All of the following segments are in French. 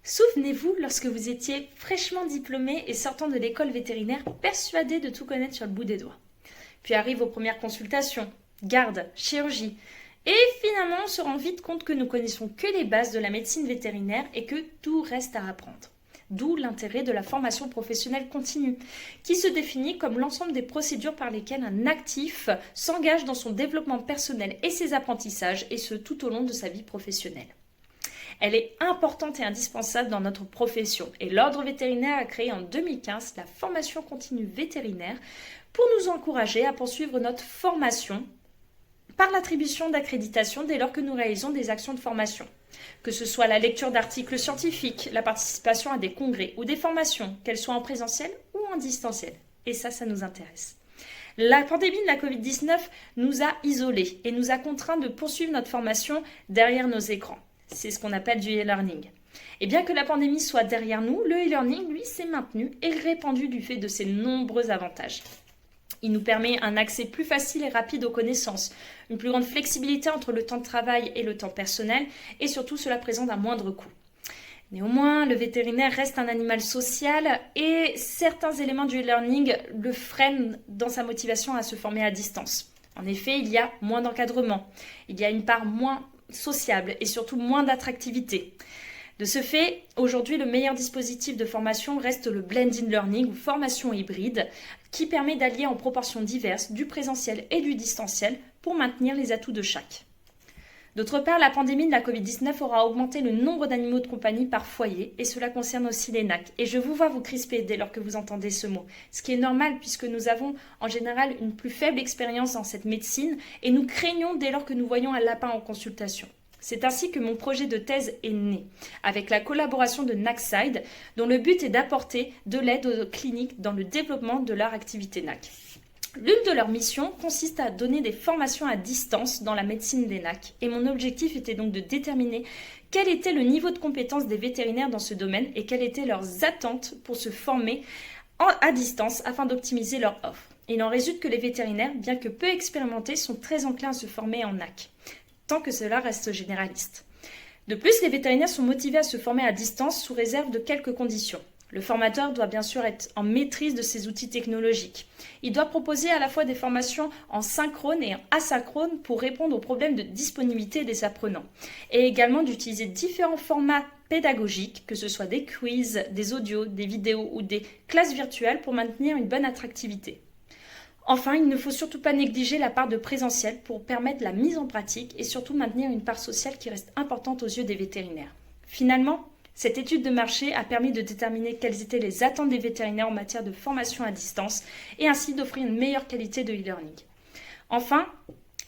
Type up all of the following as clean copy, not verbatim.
Souvenez-vous, lorsque vous étiez fraîchement diplômé et sortant de l'école vétérinaire, persuadé de tout connaître sur le bout des doigts. Puis arrivent vos premières consultations, garde, chirurgie. Et finalement, on se rend vite compte que nous connaissons que les bases de la médecine vétérinaire et que tout reste à apprendre. D'où l'intérêt de la formation professionnelle continue, qui se définit comme l'ensemble des procédures par lesquelles un actif s'engage dans son développement personnel et ses apprentissages, et ce tout au long de sa vie professionnelle. Elle est importante et indispensable dans notre profession, et l'Ordre vétérinaire a créé en 2015 la formation continue vétérinaire pour nous encourager à poursuivre notre formation par l'attribution d'accréditation dès lors que nous réalisons des actions de formation. Que ce soit la lecture d'articles scientifiques, la participation à des congrès ou des formations, qu'elles soient en présentiel ou en distanciel. Et ça nous intéresse. La pandémie de la Covid-19 nous a isolés et nous a contraints de poursuivre notre formation derrière nos écrans. C'est ce qu'on appelle du e-learning. Et bien que la pandémie soit derrière nous, le e-learning, lui, s'est maintenu et répandu du fait de ses nombreux avantages. Il nous permet un accès plus facile et rapide aux connaissances, une plus grande flexibilité entre le temps de travail et le temps personnel, et surtout cela présente un moindre coût. Néanmoins, le vétérinaire reste un animal social et certains éléments du e-learning le freinent dans sa motivation à se former à distance. En effet, il y a moins d'encadrement, il y a une part moins sociable et surtout moins d'attractivité. De ce fait, aujourd'hui, le meilleur dispositif de formation reste le blended learning ou formation hybride qui permet d'allier en proportions diverses du présentiel et du distanciel pour maintenir les atouts de chaque. D'autre part, la pandémie de la Covid-19 aura augmenté le nombre d'animaux de compagnie par foyer et cela concerne aussi les NAC. Et je vous vois vous crisper dès lors que vous entendez ce mot, ce qui est normal puisque nous avons en général une plus faible expérience dans cette médecine et nous craignons dès lors que nous voyons un lapin en consultation. C'est ainsi que mon projet de thèse est né, avec la collaboration de NACSide, dont le but est d'apporter de l'aide aux cliniques dans le développement de leur activité NAC. L'une de leurs missions consiste à donner des formations à distance dans la médecine des NAC, et mon objectif était donc de déterminer quel était le niveau de compétence des vétérinaires dans ce domaine et quelles étaient leurs attentes pour se former à distance afin d'optimiser leur offre. Il en résulte que les vétérinaires, bien que peu expérimentés, sont très enclins à se former en NAC, tant que cela reste généraliste. De plus, les vétérinaires sont motivés à se former à distance sous réserve de quelques conditions. Le formateur doit bien sûr être en maîtrise de ces outils technologiques. Il doit proposer à la fois des formations en synchrone et en asynchrone pour répondre aux problèmes de disponibilité des apprenants. Et également d'utiliser différents formats pédagogiques, que ce soit des quiz, des audios, des vidéos ou des classes virtuelles pour maintenir une bonne attractivité. Enfin, il ne faut surtout pas négliger la part de présentiel pour permettre la mise en pratique et surtout maintenir une part sociale qui reste importante aux yeux des vétérinaires. Finalement, cette étude de marché a permis de déterminer quelles étaient les attentes des vétérinaires en matière de formation à distance et ainsi d'offrir une meilleure qualité de e-learning. Enfin,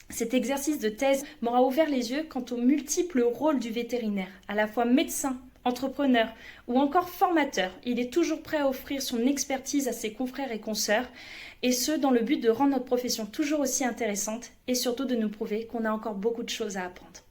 cet exercice de thèse m'aura ouvert les yeux quant aux multiples rôles du vétérinaire, à la fois médecin, entrepreneur ou encore formateur. Il est toujours prêt à offrir son expertise à ses confrères et consoeurs, et ce, dans le but de rendre notre profession toujours aussi intéressante et surtout de nous prouver qu'on a encore beaucoup de choses à apprendre.